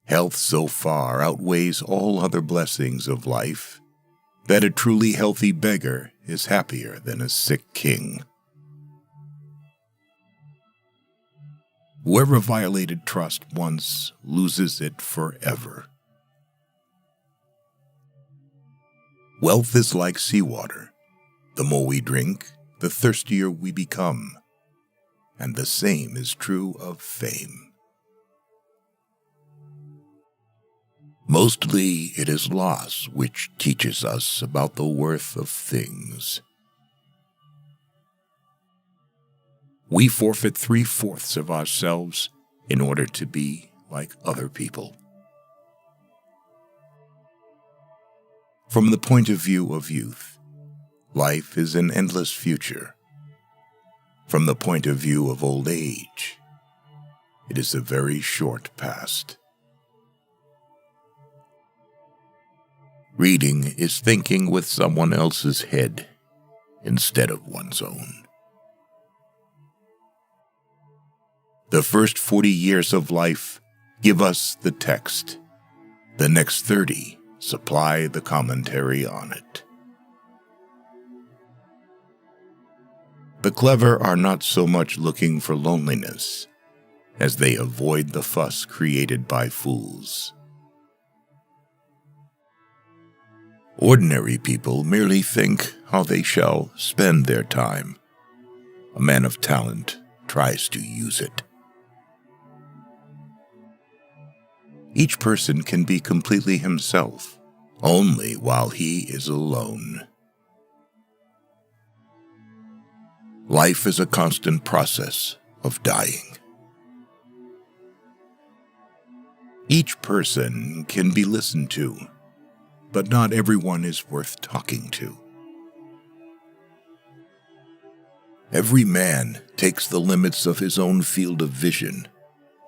Health so far outweighs all other blessings of life that a truly healthy beggar is happier than a sick king. Whoever violated trust once loses it forever. Wealth is like seawater. The more we drink, the thirstier we become. And the same is true of fame. Mostly it is loss which teaches us about the worth of things. We forfeit 3/4 of ourselves in order to be like other people. From the point of view of youth, life is an endless future. From the point of view of old age, it is a very short past. Reading is thinking with someone else's head instead of one's own. The first 40 years of life give us the text. The next 30 supply the commentary on it. The clever are not so much looking for loneliness as they avoid the fuss created by fools. Ordinary people merely think how they shall spend their time. A man of talent tries to use it. Each person can be completely himself only while he is alone. Life is a constant process of dying. Each person can be listened to, but not everyone is worth talking to. Every man takes the limits of his own field of vision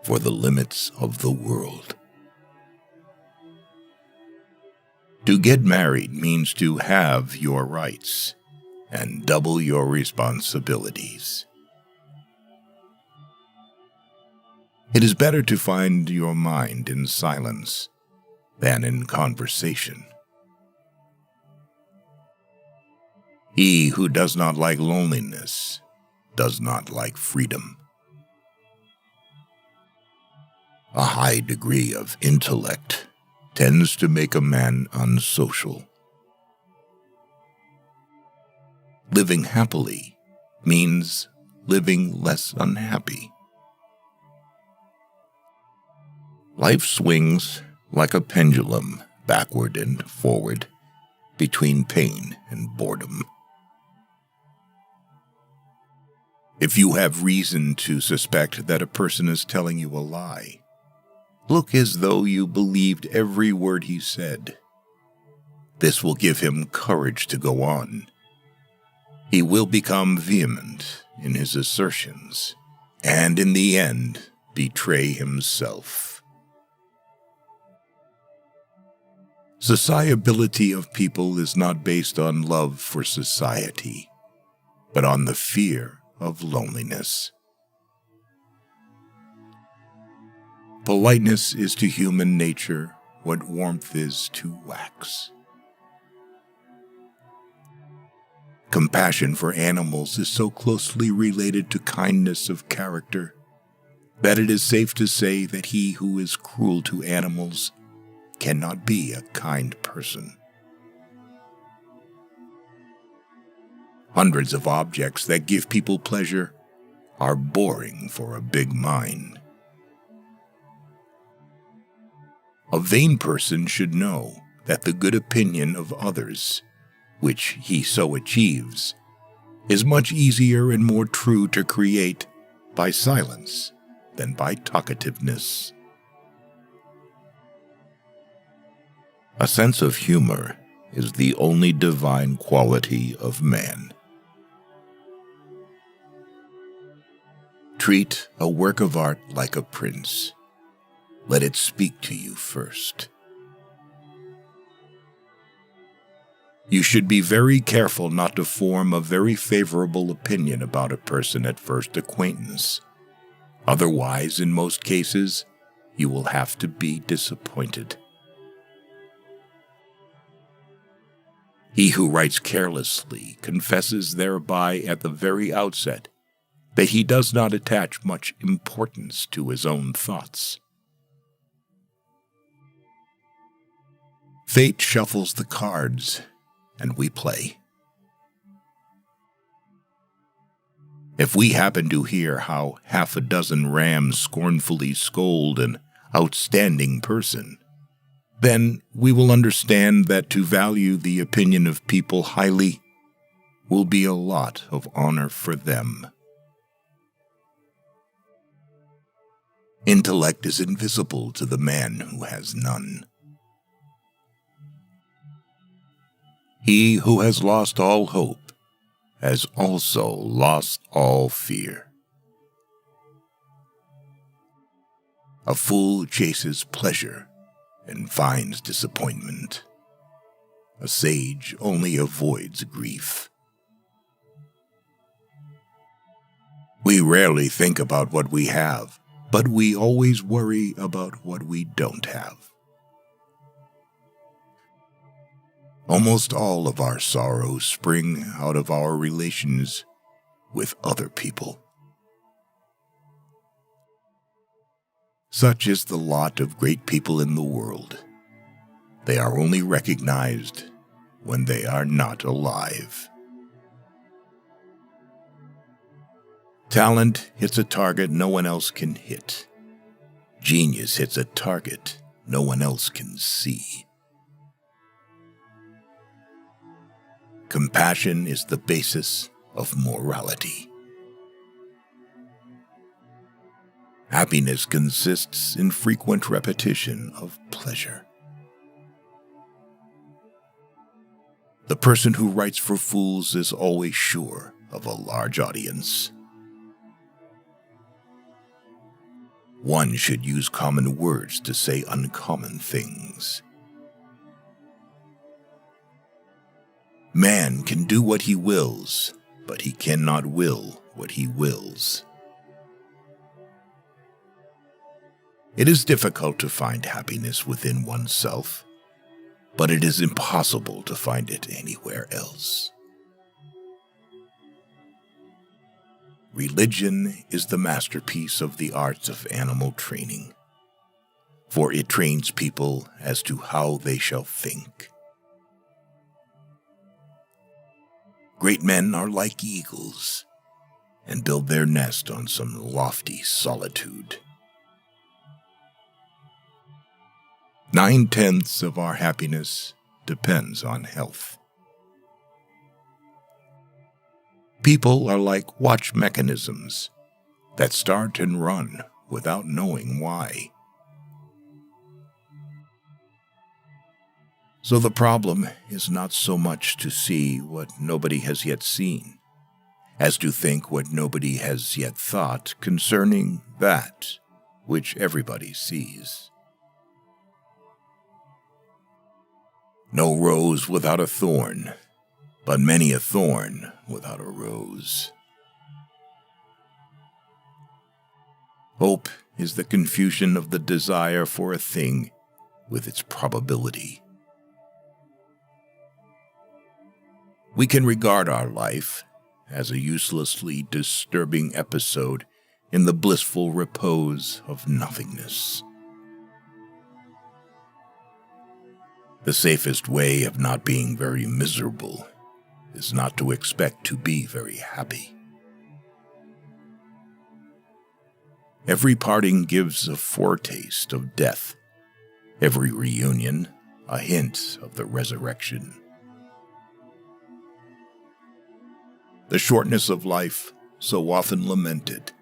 for the limits of the world. To get married means to have your rights and double your responsibilities. It is better to find your mind in silence than in conversation. He who does not like loneliness does not like freedom. A high degree of intellect tends to make a man unsocial. Living happily means living less unhappy. Life swings like a pendulum backward and forward between pain and boredom. If you have reason to suspect that a person is telling you a lie, look as though you believed every word he said. This will give him courage to go on. He will become vehement in his assertions, and in the end, betray himself. Sociability of people is not based on love for society, but on the fear of loneliness. Politeness is to human nature what warmth is to wax. Compassion for animals is so closely related to kindness of character that it is safe to say that he who is cruel to animals cannot be a kind person. Hundreds of objects that give people pleasure are boring for a big mind. A vain person should know that the good opinion of others, which he so achieves, is much easier and more true to create by silence than by talkativeness. A sense of humor is the only divine quality of man. Treat a work of art like a prince. Let it speak to you first. You should be very careful not to form a very favorable opinion about a person at first acquaintance. Otherwise, in most cases, you will have to be disappointed. He who writes carelessly confesses thereby at the very outset that he does not attach much importance to his own thoughts. Fate shuffles the cards, and we play. If we happen to hear how half a dozen rams scornfully scold an outstanding person, then we will understand that to value the opinion of people highly will be a lot of honor for them. Intellect is invisible to the man who has none. He who has lost all hope has also lost all fear. A fool chases pleasure and finds disappointment. A sage only avoids grief. We rarely think about what we have, but we always worry about what we don't have. Almost all of our sorrows spring out of our relations with other people. Such is the lot of great people in the world. They are only recognized when they are not alive. Talent hits a target no one else can hit. Genius hits a target no one else can see. Compassion is the basis of morality. Happiness consists in frequent repetition of pleasure. The person who writes for fools is always sure of a large audience. One should use common words to say uncommon things. Man can do what he wills, but he cannot will what he wills. It is difficult to find happiness within oneself, but it is impossible to find it anywhere else. Religion is the masterpiece of the arts of animal training, for it trains people as to how they shall think. Great men are like eagles, and build their nest on some lofty solitude. 9/10 of our happiness depends on health. People are like watch mechanisms that start and run without knowing why. So the problem is not so much to see what nobody has yet seen, as to think what nobody has yet thought concerning that which everybody sees. No rose without a thorn, but many a thorn without a rose. Hope is the confusion of the desire for a thing with its probability. We can regard our life as a uselessly disturbing episode in the blissful repose of nothingness. The safest way of not being very miserable is not to expect to be very happy. Every parting gives a foretaste of death, every reunion a hint of the resurrection. The shortness of life, so often lamented,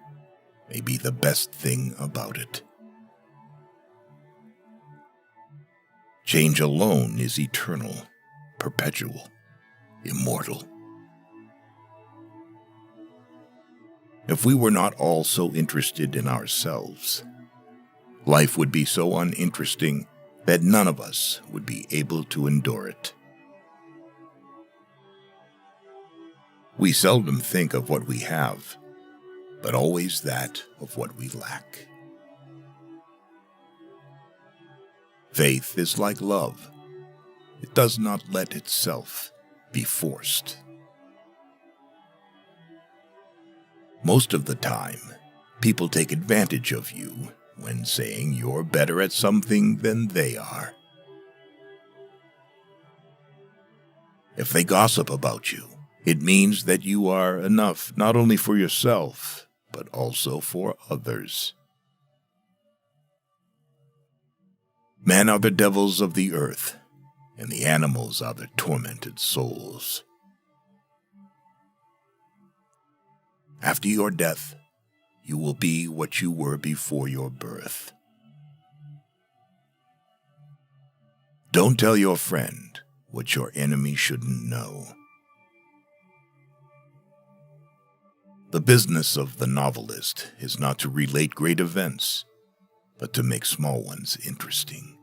may be the best thing about it. Change alone is eternal, perpetual, immortal. If we were not all so interested in ourselves, life would be so uninteresting that none of us would be able to endure it. We seldom think of what we have, but always that of what we lack. Faith is like love. It does not let itself be forced. Most of the time, people take advantage of you when saying you're better at something than they are. If they gossip about you, it means that you are enough not only for yourself, but also for others. Men are the devils of the earth, and the animals are the tormented souls. After your death, you will be what you were before your birth. Don't tell your friend what your enemy shouldn't know. The business of the novelist is not to relate great events, but to make small ones interesting.